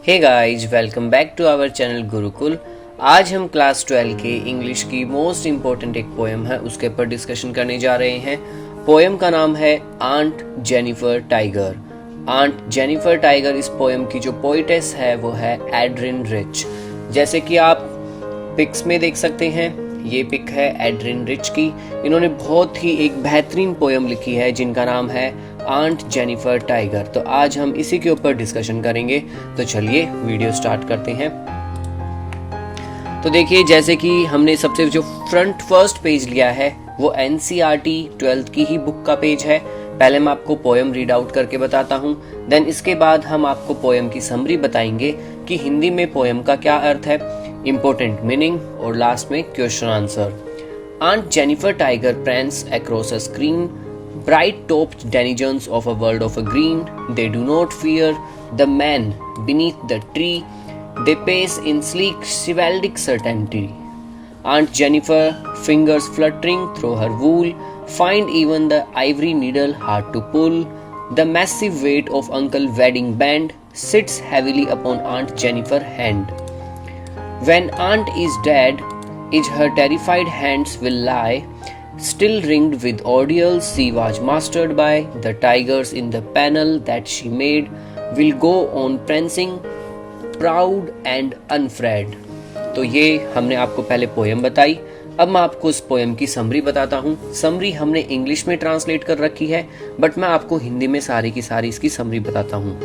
Hey guys, welcome back to our channel Gurukul. आज हम class 12 के इंग्लिश की मोस्ट इम्पोर्टेंट एक पोएम है उसके ऊपर डिस्कशन करने जा रहे हैं। पोएम का नाम है aunt Jennifer tiger. Aunt Jennifer tiger इस पोएम की जो पोइटेस है वो है एड्रिन रिच। जैसे कि आप पिक्स में देख सकते हैं, ये पिक है एड्रिन रिच की। इन्होंने बहुत ही एक बेहतरीन पोएम लिखी है जिनका नाम है आंट जेनिफर टाइगर। तो आज हम इसी के ऊपर डिस्कशन करेंगे। तो चलिए वीडियो स्टार्ट करते हैं। तो देखिए, जैसे कि हमने सबसे जो फर्स्ट पेज लिया है वो एनसीईआरटी 12th की ही बुक का पेज है। पहले मैं आपको पोएम रीड आउट करके बताता हूँ, देन इसके बाद हम आपको पोएम की समरी बताएंगे कि हिंदी में पोएम का क्या अर्थ है, इम्पोर्टेंट मीनिंग और लास्ट में question answer. Aunt Jennifer Tiger prance across a screen, bright-topped denizens of a world of a green. They do not fear the man beneath the tree. They pace in sleek chivalric certainty. Aunt Jennifer, fingers fluttering through her wool, find even the ivory needle hard to pull. The massive weight of Uncle Wedding Band sits heavily upon Aunt Jennifer's hand. When Aunt is dead, her terrified hands will lie, still ringed with ordeals she was mastered by. The tigers in the panel that she made will go on prancing, proud and unafraid. तो ये हमने आपको पहले poem बताई। अब मैं आपको इस पोएम की समरी बताता हूँ। समरी हमने इंग्लिश में ट्रांसलेट कर रखी है, बट मैं आपको हिंदी में सारी की सारी इसकी समरी बताता हूँ।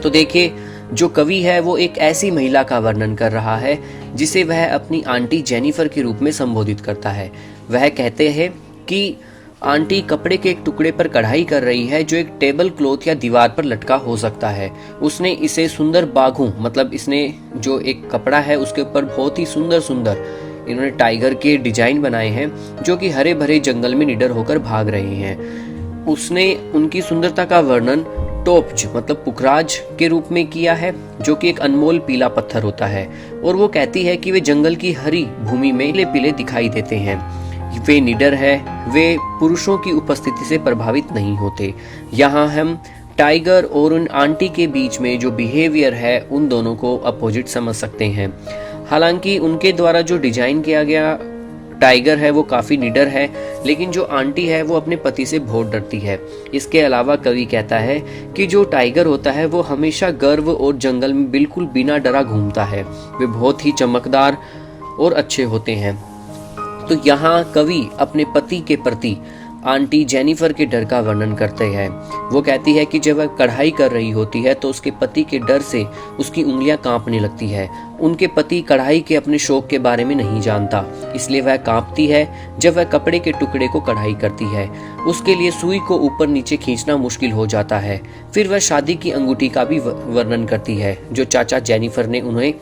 तो देखिए, जो कवि है वो एक ऐसी महिला का वर्णन कर रहा है जिसे वह अपनी आंटी जेनिफर के रूप में संबोधित करता है। वह कहते हैं कि आंटी कपड़े के एक टुकड़े पर कढ़ाई कर रही है जो एक टेबल क्लॉथ या दीवार पर लटका हो सकता है। उसने इसे सुंदर बाघों, मतलब इसने जो एक कपड़ा है उसके ऊपर बहुत ही सुंदर सुंदर इन्होंने टाइगर के डिजाइन बनाए हैं जो कि हरे भरे जंगल में निडर होकर भाग रहे हैं। उसने उनकी सुंदरता का वर्णन टोप्ज मतलब पुखराज के रूप में किया है, जो कि एक अनमोल पीला पत्थर होता है। और वो कहती है कि वे जंगल की हरी भूमि में पीले पीले दिखाई देते हैं। वे निडर है, वे पुरुषों की उपस्थिति से प्रभावित नहीं होते। यहाँ हम टाइगर और उन आंटी के बीच में जो बिहेवियर है उन दोनों को अपोजिट समझ सकते हैं। हालांकि उनके द्वारा जो डिजाइन किया गया टाइगर है वो काफी निडर है, लेकिन जो आंटी है वो अपने पति से बहुत डरती है। इसके अलावा कवि कहता है कि जो टाइगर होता है वो हमेशा गर्व और जंगल में बिल्कुल बिना डरा घूमता है। वे बहुत ही चमकदार और अच्छे होते हैं। तो यहाँ कवि अपने पति के प्रति आंटी जेनिफर के डर का वर्णन करते हैं। वो कहती है कि जब वह कढ़ाई कर रही होती है तो उसके पति के डर से उसकी उंगलियां कांपने लगती है। उनके पति कढ़ाई के अपने शौक के बारे में नहीं जानता, इसलिए वह कांपती है जब वह कपड़े के टुकड़े को कढ़ाई करती है। उसके लिए सुई को ऊपर नीचे खींचना मुश्किल हो जाता है। फिर वह शादी की अंगूठी का भी वर्णन करती है जो चाचा जेनिफर ने उन्हें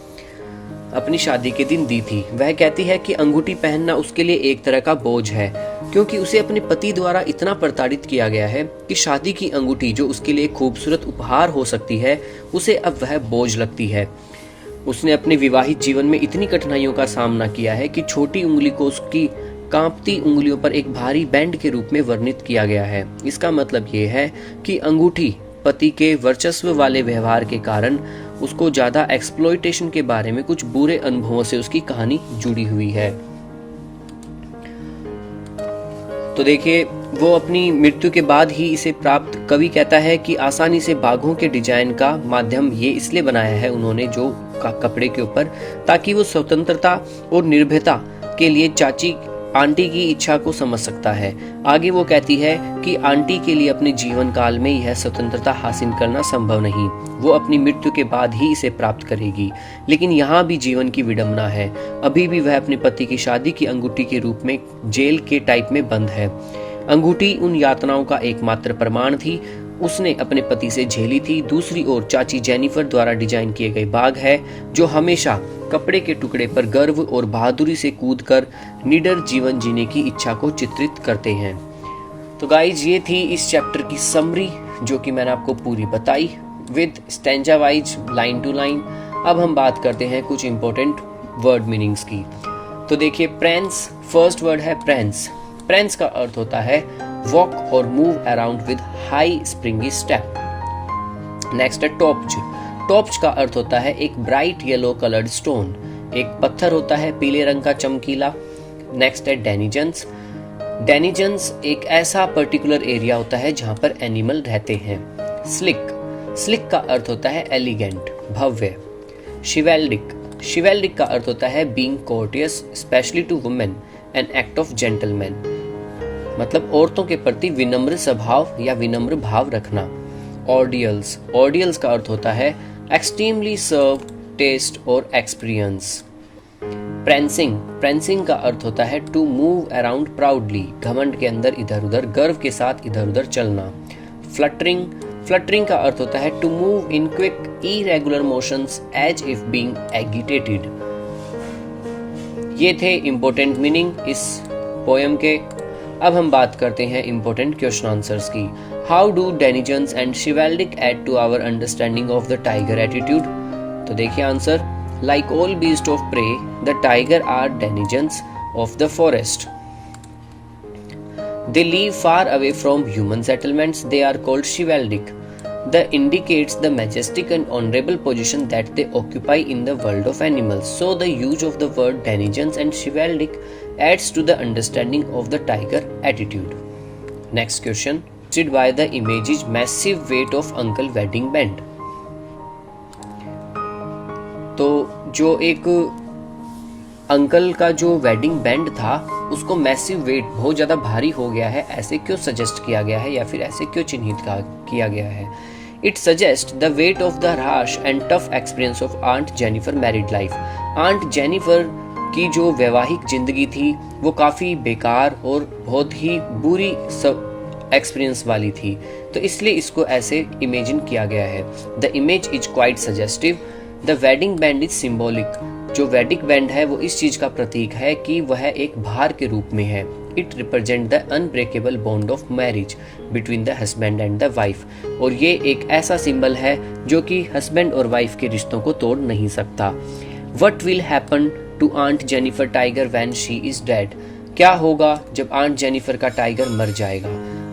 अपनी शादी के दिन दी थी। वह कहती है कि अंगूठी पहनना उसके लिए एक तरह का बोझ है, क्योंकि उसे अपने पति द्वारा इतना प्रताड़ित किया गया है कि शादी की अंगूठी जो उसके लिए खूबसूरत उपहार हो सकती है उसे अब वह बोझ लगती है। उसने अपने विवाहित जीवन में इतनी कठिनाइयों का सामना किया है कि छोटी उंगली को उसकी कांपती उंगलियों पर एक भारी बैंड के रूप में वर्णित किया गया है। इसका मतलब ये है कि अंगूठी पति के वर्चस्व वाले व्यवहार के कारण उसको ज्यादा एक्सप्लॉयटेशन के बारे में कुछ बुरे अनुभवों से उसकी कहानी जुड़ी हुई है। तो देखिए, वो अपनी मृत्यु के बाद ही इसे प्राप्त, कवि कहता है कि आसानी से बाघों के डिजाइन का माध्यम ये इसलिए बनाया है उन्होंने जो कपड़े के ऊपर, ताकि वो स्वतंत्रता और निर्भयता के लिए चाची आंटी की इच्छा को समझ सकता है। आगे वो कहती है कि आंटी के लिए अपने जीवन काल में यह स्वतंत्रता हासिल करना संभव नहीं, वो अपनी मृत्यु के बाद ही इसे प्राप्त करेगी। लेकिन यहाँ भी जीवन की विडंबना है। अभी भी वह अपने पति की शादी की अंगूठी के रूप में जेल के टाइप में बंद है। अंगूठी उन यातनाओं का एकमात्र प्रमाण थी, उसने अपने पति से झेली थी। दूसरी ओर चाची जेनिफर द्वारा डिजाइन किए गए बाघ है जो हमेशा कपड़े के टुकड़े पर गर्व और बहादुरी से कूदकर निडर जीवन जीने की इच्छा को चित्रित करते हैं। तो गाइज, ये थी इस चैप्टर की समरी जो कि मैंने आपको पूरी बताई with stanza wise line to line. अब हम बात करते हैं कुछ इंपॉर्टेंट वर्ड मीनिंग्स की। तो देखिए, प्रेंस, फर्स्ट वर्ड है प्रेंस। प्रेंस का अर्थ होता है वॉक और move around with high springy step. Next है टॉप्ज। टॉर्च का अर्थ होता है एक ब्राइट येलो कलर्ड स्टोन, एक पत्थर होता है पीले रंग का चमकीला। नेक्स्ट है डेनिजन्स। डेनिजन्स एक ऐसा पर्टिकुलर एरिया होता है जहां पर एनिमल रहते हैं। स्लिक, स्लिक का अर्थ होता है एलिगेंट, भव्य। शिवेल्डिक, शिवेल्डिक का अर्थ होता है being courteous specially to women, an act of gentleman, मतलब औरतों के प्रति विनम्र स्वभाव या विनम्र भाव रखना। ऑर्डियल्स, ऑर्डियल्स का अर्थ होता है एक्सट्रीमली सर्व, टेस्ट और एक्सपीरियंस। प्रेंसिंग, प्रेंसिंग का अर्थ होता है टू मूव अराउंड प्राउडली, घमंड के अंदर इधर उधर, गर्व के साथ इधर उधर चलना। फ्लटरिंग, फ्लटरिंग का अर्थ होता है to move in quick irregular motions as if being agitated. ये थे इंपॉर्टेंट मीनिंग इस पोएम के। अब हम बात करते हैं इंपॉर्टेंट क्वेश्चन आंसर्स की। How do denizens and chivalric add to our understanding of the tiger attitude? तो देखिए answer, like all beast of prey the tiger are denizens of the forest. They live far away from human settlements. They are called chivalric. That indicates the majestic and honorable position that they occupy in the world of animals. So the use of the word denizens and chivalric adds to the understanding of the tiger attitude. Next question. Suggested by the image is massive weight of uncle wedding band. तो जो एक uncle का जो wedding band था उसको massive wait, बहुत ज़्यादा भारी हो गया है, ऐसे क्यों सजेस्ट किया गया है या फिर ऐसे क्यों चिन्हित किया गया है? It suggest the weight of the harsh and tough experience of aunt Jennifer married life. Aunt Jennifer की जो वैवाहिक जिंदगी थी वो काफ़ी बेकार और बहुत ही बुरी एक्सपीरियंस वाली थी, तो इसलिए इसको ऐसे इमेजिन किया गया है। The image is quite suggestive. The wedding band is symbolic. जो वेडिंग बैंड है वो इस चीज का प्रतीक है कि वह एक भार के रूप में है। It represent the unbreakable bond of marriage between the husband and the wife. और ये एक ऐसा सिंबल है जो कि हस्बैंड और वाइफ के रिश्तों को तोड़ नहीं सकता। What will happen to aunt Jennifer tiger when she is dead? क्या होगा जब आंट जेनिफर का टाइगर मर जाएगा?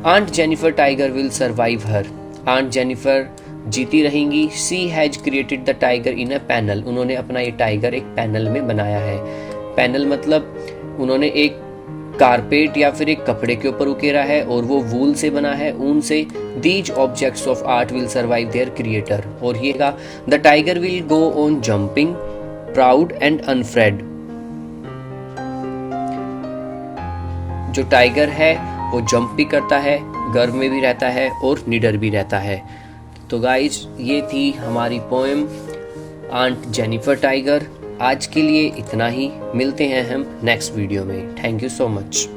Aunt Jennifer tiger will survive her. Aunt Jennifer जीती रहेंगी। She has created the tiger in a panel. उन्होंने अपना ये टाइगर एक पैनल में बनाया है। पैनल मतलब उन्होंने एक कारपेट या फिर एक कपड़े के ऊपर उकेरा है और वो वूल से बना है, ऊन से। These objects of art will survive their creator. और ये का the tiger will go on jumping proud and unafraid. जो टाइगर है वो जंप भी करता है, गर्व में भी रहता है और निडर भी रहता है। तो गाइज ये थी हमारी पोएम आंट जेनिफर टाइगर। आज के लिए इतना ही, मिलते हैं हम नेक्स्ट वीडियो में। Thank you so much.